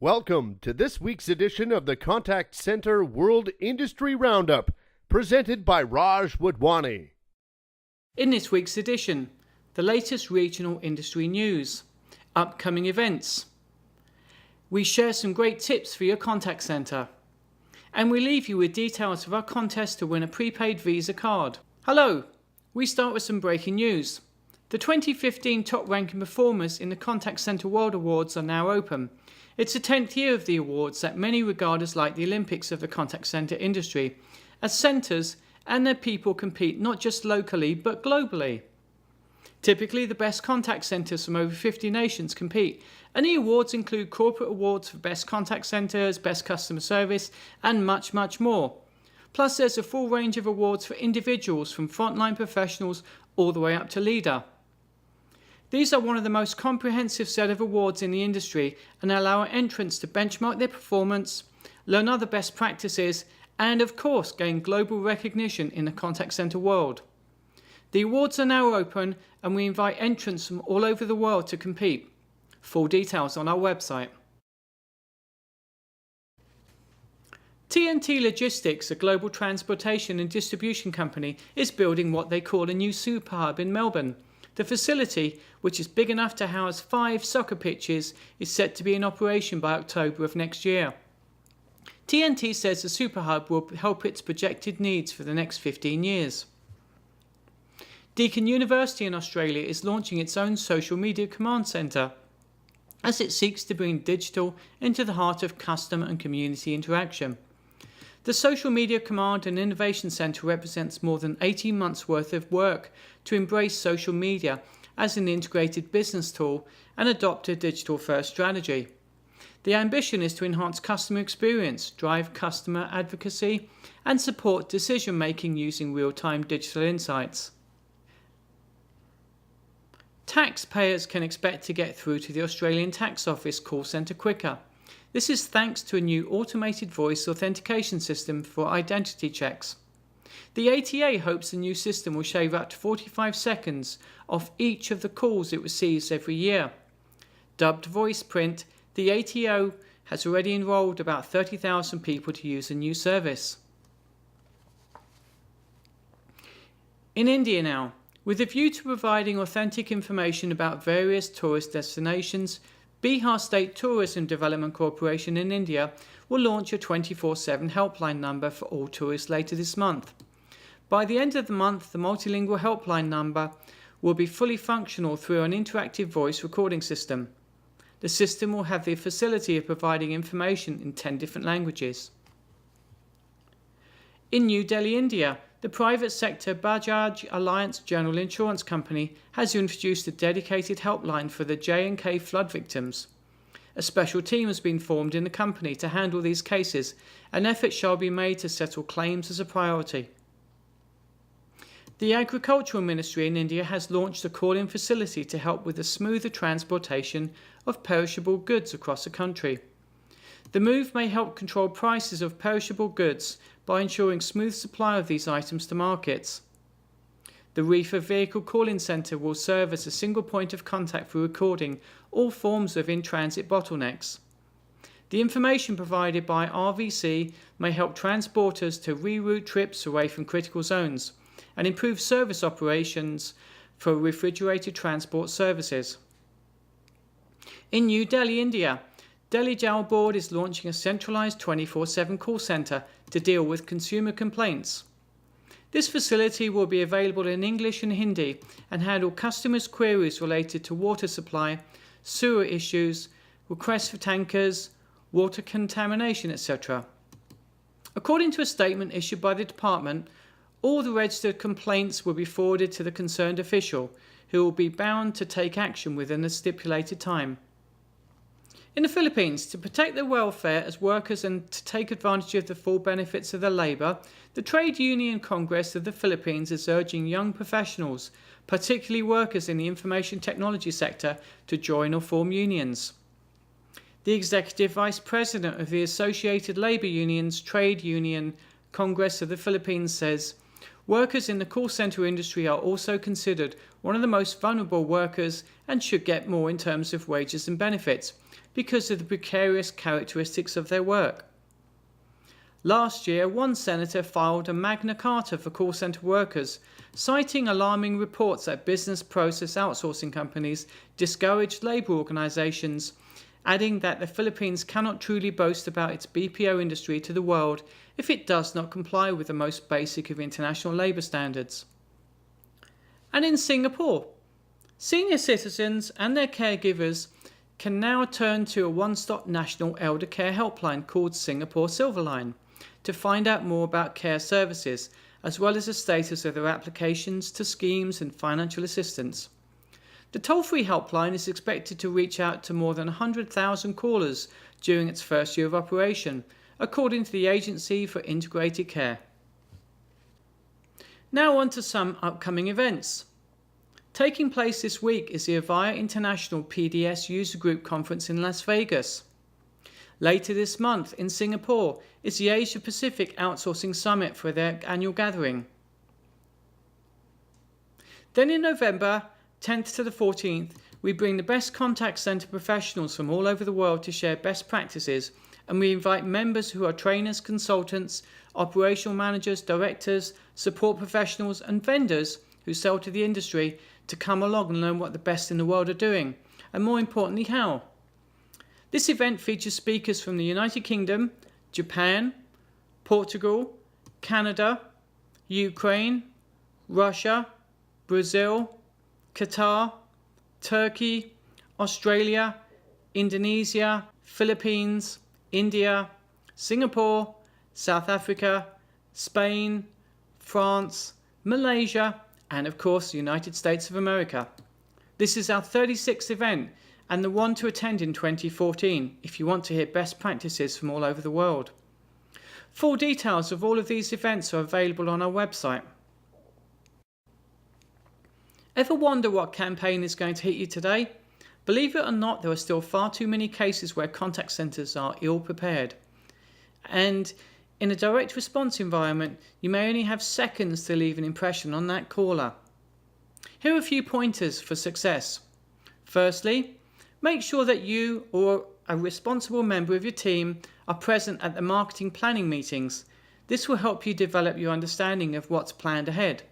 Welcome to this week's edition of the Contact Center World Industry Roundup, presented by Raj Wadhwani. In this week's edition, the latest regional industry news, upcoming events. We share some great tips for your contact center. And we leave you with details of our contest to win a prepaid Visa card. Hello! We start with some breaking news. The 2015 top-ranking performers in the Contact Center World Awards are now open. It's the 10th year of the awards that many regard as like the Olympics of the contact center industry, as centers and their people compete not just locally but globally. Typically, the best contact centers from over 50 nations compete, and the awards include corporate awards for best contact centers, best customer service, and much, much more. Plus, there's a full range of awards for individuals from frontline professionals all the way up to leader. These are one of the most comprehensive set of awards in the industry and allow entrants to benchmark their performance, learn other best practices, and of course gain global recognition in the contact center world. The awards are now open and we invite entrants from all over the world to compete. Full details on our website. TNT Logistics, a global transportation and distribution company, is building what they call a new super hub in Melbourne. The facility, which is big enough to house 5 soccer pitches, is set to be in operation by October of next year. TNT says the super hub will help its projected needs for the next 15 years. Deakin University in Australia is launching its own social media command centre as it seeks to bring digital into the heart of customer and community interaction. The Social Media Command and Innovation Centre represents more than 18 months' worth of work to embrace social media as an integrated business tool and adopt a digital-first strategy. The ambition is to enhance customer experience, drive customer advocacy, and support decision-making using real-time digital insights. Taxpayers can expect to get through to the Australian Tax Office call centre quicker. This is thanks to a new automated voice authentication system for identity checks. The ATA hopes the new system will shave up to 45 seconds off each of the calls it receives every year. Dubbed Voice Print, the ATO has already enrolled about 30,000 people to use the new service. In India now, with a view to providing authentic information about various tourist destinations, Bihar State Tourism Development Corporation in India will launch a 24/7 helpline number for all tourists later this month. By the end of the month, the multilingual helpline number will be fully functional through an interactive voice recording system. The system will have the facility of providing information in 10 different languages. In New Delhi, India, the private sector Bajaj Alliance General Insurance Company has introduced a dedicated helpline for the J&K flood victims. A special team has been formed in the company to handle these cases, and efforts shall be made to settle claims as a priority. The Agricultural Ministry in India has launched a call-in facility to help with the smoother transportation of perishable goods across the country. The move may help control prices of perishable goods by ensuring smooth supply of these items to markets. The Reefer Vehicle Call-in Centre will serve as a single point of contact for recording all forms of in-transit bottlenecks. The information provided by RVC may help transporters to reroute trips away from critical zones and improve service operations for refrigerated transport services. In New Delhi, India, Delhi Jail Board is launching a centralised 24/7 call centre to deal with consumer complaints. This facility will be available in English and Hindi and handle customers' queries related to water supply, sewer issues, requests for tankers, water contamination, etc. According to a statement issued by the department, all the registered complaints will be forwarded to the concerned official, who will be bound to take action within the stipulated time. In the Philippines, to protect their welfare as workers and to take advantage of the full benefits of their labour, the Trade Union Congress of the Philippines is urging young professionals, particularly workers in the information technology sector, to join or form unions. The Executive Vice President of the Associated Labour Unions Trade Union Congress of the Philippines says, "Workers in the call centre industry are also considered one of the most vulnerable workers and should get more in terms of wages and benefits. because of the precarious characteristics of their work. Last year, one senator filed a Magna Carta for call centre workers, citing alarming reports that business process outsourcing companies discourage labour organisations, adding that the Philippines cannot truly boast about its BPO industry to the world if it does not comply with the most basic of international labour standards. And in Singapore, senior citizens and their caregivers can now turn to a one-stop national elder care helpline called Singapore Silverline to find out more about care services, as well as the status of their applications to schemes and financial assistance. The toll-free helpline is expected to reach out to more than 100,000 callers during its first year of operation, according to the Agency for Integrated Care. Now on to some upcoming events. Taking place this week is the Avaya International PDS User Group Conference in Las Vegas. Later this month in Singapore is the Asia Pacific Outsourcing Summit for their annual gathering. Then in November 10th to the 14th, we bring the best contact center professionals from all over the world to share best practices, and we invite members who are trainers, consultants, operational managers, directors, support professionals and vendors who sell to the industry to come along and learn what the best in the world are doing, and more importantly, how. This event features speakers from the United Kingdom, Japan, Portugal, Canada, Ukraine, Russia, Brazil, Qatar, Turkey, Australia, Indonesia, Philippines, India, Singapore, South Africa, Spain, France, Malaysia, and of course the United States of America. This is our 36th event and the one to attend in 2014 if you want to hear best practices from all over the world. Full details of all of these events are available on our website. Ever wonder what campaign is going to hit you today? Believe it or not, there are still far too many cases where contact centres are ill prepared. And in a direct response environment, you may only have seconds to leave an impression on that caller. Here are a few pointers for success. Firstly, make sure that you or a responsible member of your team are present at the marketing planning meetings. This will help you develop your understanding of what's planned ahead.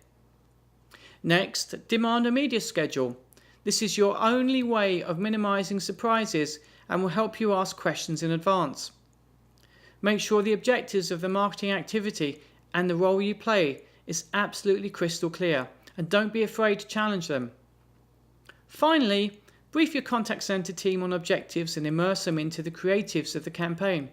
Next, demand a media schedule. This is your only way of minimizing surprises and will help you ask questions in advance. Make sure the objectives of the marketing activity and the role you play is absolutely crystal clear, and don't be afraid to challenge them. Finally, brief your contact center team on objectives and immerse them into the creatives of the campaign.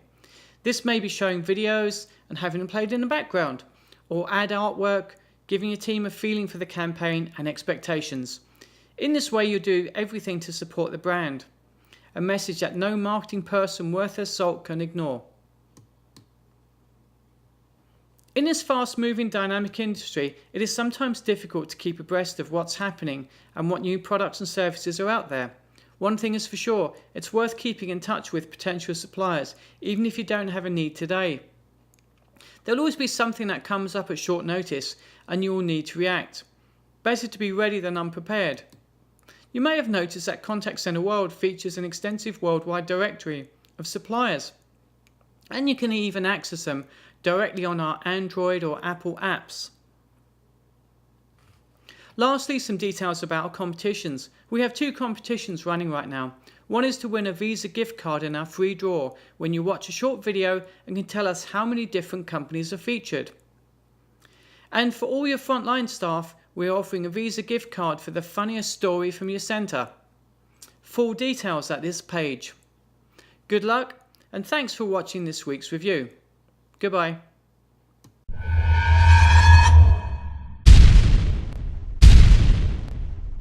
This may be showing videos and having them played in the background, or add artwork, giving your team a feeling for the campaign and expectations. In this way, you'll do everything to support the brand, a message that no marketing person worth their salt can ignore. In this fast-moving, dynamic industry, it is sometimes difficult to keep abreast of what's happening and what new products and services are out there. One thing is for sure, it's worth keeping in touch with potential suppliers, even if you don't have a need today. There'll always be something that comes up at short notice, and you will need to react. Better to be ready than unprepared. You may have noticed that Contact Center World features an extensive worldwide directory of suppliers, and you can even access them directly on our Android or Apple apps. Lastly, some details about our competitions. We have 2 competitions running right now. One is to win a Visa gift card in our free draw when you watch a short video and can tell us how many different companies are featured. And for all your frontline staff, we're offering a Visa gift card for the funniest story from your centre. Full details at this page. Good luck, and thanks for watching this week's review. Goodbye.